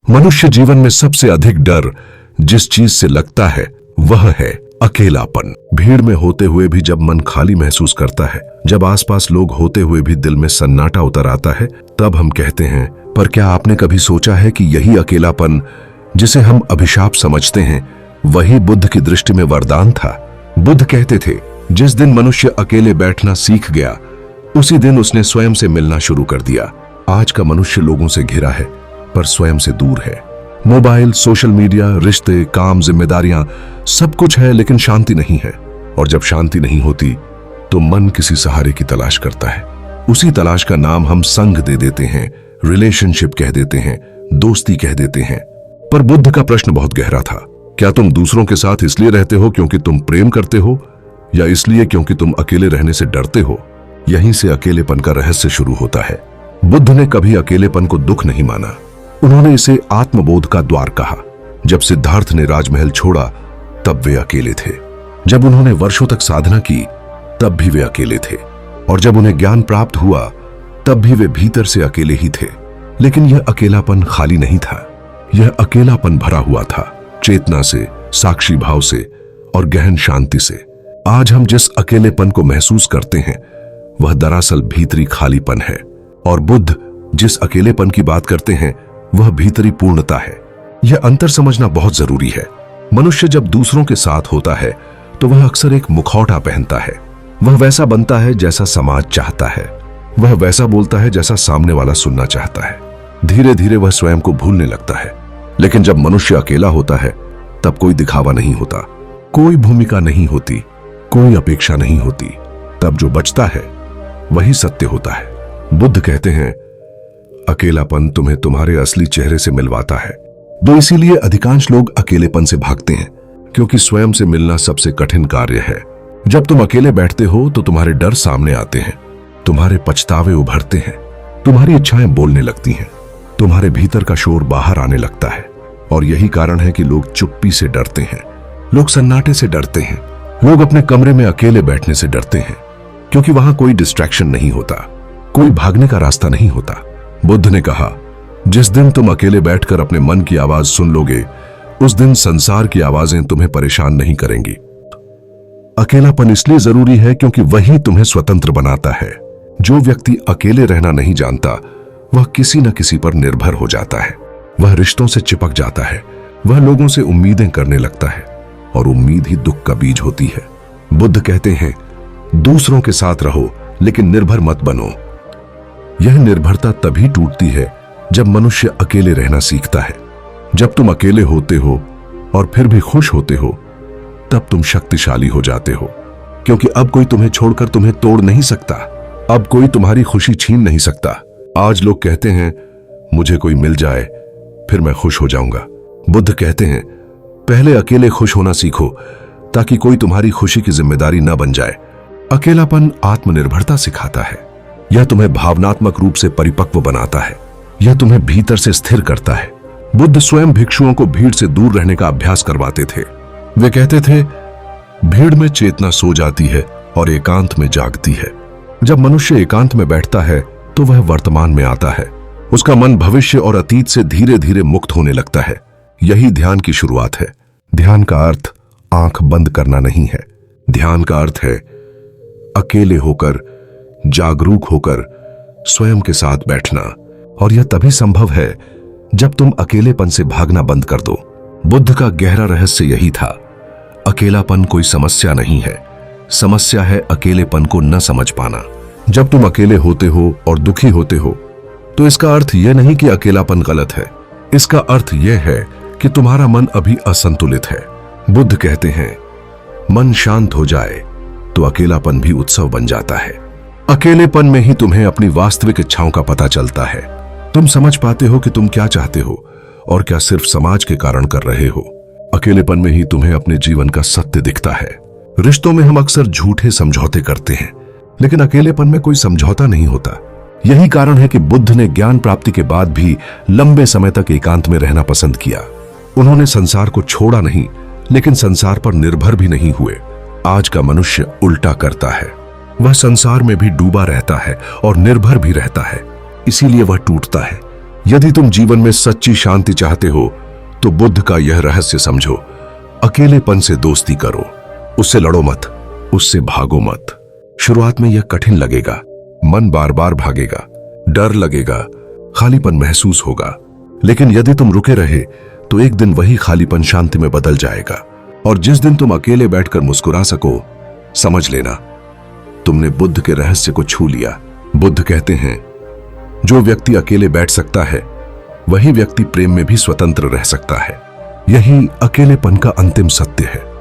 मनुष्य जीवन में सबसे अधिक डर जिस चीज से लगता है वह है अकेलापन। भीड़ में होते हुए भी जब मन खाली महसूस करता है, जब आसपास लोग होते हुए भी दिल में सन्नाटा उतर आता है, तब हम कहते हैं, पर क्या आपने कभी सोचा है कि यही अकेलापन जिसे हम अभिशाप समझते हैं वही बुद्ध की दृष्टि में वरदान था। बुद्ध कहते थे, जिस दिन मनुष्य अकेले बैठना सीख गया उसी दिन उसने स्वयं से मिलना शुरू कर दिया। आज का मनुष्य लोगों से घिरा है पर स्वयं से दूर है। मोबाइल, सोशल मीडिया, रिश्ते, काम, जिम्मेदारियां, सब कुछ है लेकिन शांति नहीं है। और जब शांति नहीं होती तो मन किसी सहारे की तलाश करता है। उसी तलाश का नाम हम संग दे देते हैं, रिलेशनशिप कह देते हैं, दोस्ती कह देते हैं। पर बुद्ध का प्रश्न बहुत गहरा था। क्या तुम दूसरों के साथ इसलिए रहते हो क्योंकि तुम प्रेम करते हो, या इसलिए क्योंकि तुम अकेले रहने से डरते हो? यहीं से अकेलेपन का रहस्य शुरू होता है। बुद्ध ने कभी अकेलेपन को दुख नहीं माना। उन्होंने इसे आत्मबोध का द्वार कहा। जब सिद्धार्थ ने राजमहल छोड़ा तब वे अकेले थे। जब उन्होंने वर्षों तक साधना की तब भी वे अकेले थे। और जब उन्हें ज्ञान प्राप्त हुआ तब भी वे भीतर से अकेले ही थे। लेकिन यह अकेलापन खाली नहीं था। यह अकेलापन भरा हुआ था चेतना से, साक्षी भाव से और गहन शांति से। आज हम जिस अकेलेपन को महसूस करते हैं वह दरअसल भीतरी खालीपन है। और बुद्ध जिस अकेलेपन की बात करते हैं वह भीतरी पूर्णता है। यह अंतर समझना बहुत जरूरी है। मनुष्य जब दूसरों के साथ होता है तो वह अक्सर एक मुखौटा पहनता है। वह वैसा बनता है जैसा समाज चाहता है। वह वैसा बोलता है जैसा सामने वाला सुनना चाहता है। धीरे धीरे वह स्वयं को भूलने लगता है। लेकिन जब मनुष्य अकेला होता है तब कोई दिखावा नहीं होता, कोई भूमिका नहीं होती, कोई अपेक्षा नहीं होती। तब जो बचता है वही सत्य होता है। बुद्ध कहते हैं, अकेलापन तुम्हें तुम्हारे असली चेहरे से मिलवाता है। तो इसीलिए अधिकांश लोग अकेलेपन से भागते हैं, क्योंकि स्वयं से मिलना सबसे कठिन कार्य है। जब तुम अकेले बैठते हो तो तुम्हारे डर सामने आते हैं, तुम्हारे पछतावे उभरते हैं, तुम्हारी इच्छाएं बोलने लगती हैं, तुम्हारे भीतर का शोर बाहर आने लगता है। और यही कारण है कि लोग चुप्पी से डरते हैं, लोग सन्नाटे से डरते हैं, लोग अपने कमरे में अकेले बैठने से डरते हैं, क्योंकि वहां कोई डिस्ट्रैक्शन नहीं होता, कोई भागने का रास्ता नहीं होता। बुद्ध ने कहा, जिस दिन तुम अकेले बैठकर अपने मन की आवाज सुन लोगे उस दिन संसार की आवाजें तुम्हें परेशान नहीं करेंगी। अकेलापन इसलिए जरूरी है क्योंकि वही तुम्हें स्वतंत्र बनाता है। जो व्यक्ति अकेले रहना नहीं जानता वह किसी न किसी पर निर्भर हो जाता है। वह रिश्तों से चिपक जाता है, वह लोगों से उम्मीदें करने लगता है, और उम्मीद ही दुख का बीज होती है। बुद्ध कहते हैं, दूसरों के साथ रहो लेकिन निर्भर मत बनो। यह निर्भरता तभी टूटती है जब मनुष्य अकेले रहना सीखता है। जब तुम अकेले होते हो और फिर भी खुश होते हो तब तुम शक्तिशाली हो जाते हो, क्योंकि अब कोई तुम्हें छोड़कर तुम्हें तोड़ नहीं सकता। अब कोई तुम्हारी खुशी छीन नहीं सकता। आज लोग कहते हैं, मुझे कोई मिल जाए फिर मैं खुश हो जाऊंगा। बुद्ध कहते हैं, पहले अकेले खुश होना सीखो ताकि कोई तुम्हारी खुशी की जिम्मेदारी न बन जाए। अकेलापन आत्मनिर्भरता सिखाता है। यह तुम्हें भावनात्मक रूप से परिपक्व बनाता है। यह तुम्हें भीतर से स्थिर करता है। बुद्ध स्वयं भिक्षुओं को भीड़ से दूर रहने का अभ्यास करवाते थे। वे कहते थे, भीड़ में चेतना सो जाती है और एकांत में जागती है। जब मनुष्य एकांत में बैठता है तो वह वर्तमान में आता है। उसका मन भविष्य और अतीत से धीरे धीरे मुक्त होने लगता है। यही ध्यान की शुरुआत है। ध्यान का अर्थ आंख बंद करना नहीं है। ध्यान का अर्थ है अकेले होकर, जागरूक होकर स्वयं के साथ बैठना। और यह तभी संभव है जब तुम अकेलेपन से भागना बंद कर दो। बुद्ध का गहरा रहस्य यही था। अकेलापन कोई समस्या नहीं है, समस्या है अकेलेपन को न समझ पाना। जब तुम अकेले होते हो और दुखी होते हो तो इसका अर्थ यह नहीं कि अकेलापन गलत है। इसका अर्थ यह है कि तुम्हारा मन अभी असंतुलित है। बुद्ध कहते हैं, मन शांत हो जाए तो अकेलापन भी उत्सव बन जाता है। अकेलेपन में ही तुम्हें अपनी वास्तविक इच्छाओं का पता चलता है। तुम समझ पाते हो कि तुम क्या चाहते हो और क्या सिर्फ समाज के कारण कर रहे हो। अकेलेपन में ही तुम्हें अपने जीवन का सत्य दिखता है। रिश्तों में हम अक्सर झूठे समझौते करते हैं, लेकिन अकेलेपन में कोई समझौता नहीं होता। यही कारण है कि बुद्ध ने ज्ञान प्राप्ति के बाद भी लंबे समय तक एकांत में रहना पसंद किया। उन्होंने संसार को छोड़ा नहीं, लेकिन संसार पर निर्भर भी नहीं हुए। आज का मनुष्य उल्टा करता है। वह संसार में भी डूबा रहता है और निर्भर भी रहता है। इसीलिए वह टूटता है। यदि तुम जीवन में सच्ची शांति चाहते हो तो बुद्ध का यह रहस्य समझो। अकेलेपन से दोस्ती करो, उससे लड़ो मत, उससे भागो मत। शुरुआत में यह कठिन लगेगा, मन बार बार भागेगा, डर लगेगा, खालीपन महसूस होगा। लेकिन यदि तुम रुके रहे तो एक दिन वही खालीपन शांति में बदल जाएगा। और जिस दिन तुम अकेले बैठकर मुस्कुरा सको, समझ लेना तुमने बुद्ध के रहस्य को छू लिया। बुद्ध कहते हैं, जो व्यक्ति अकेले बैठ सकता है वही व्यक्ति प्रेम में भी स्वतंत्र रह सकता है। यही अकेलेपन का अंतिम सत्य है।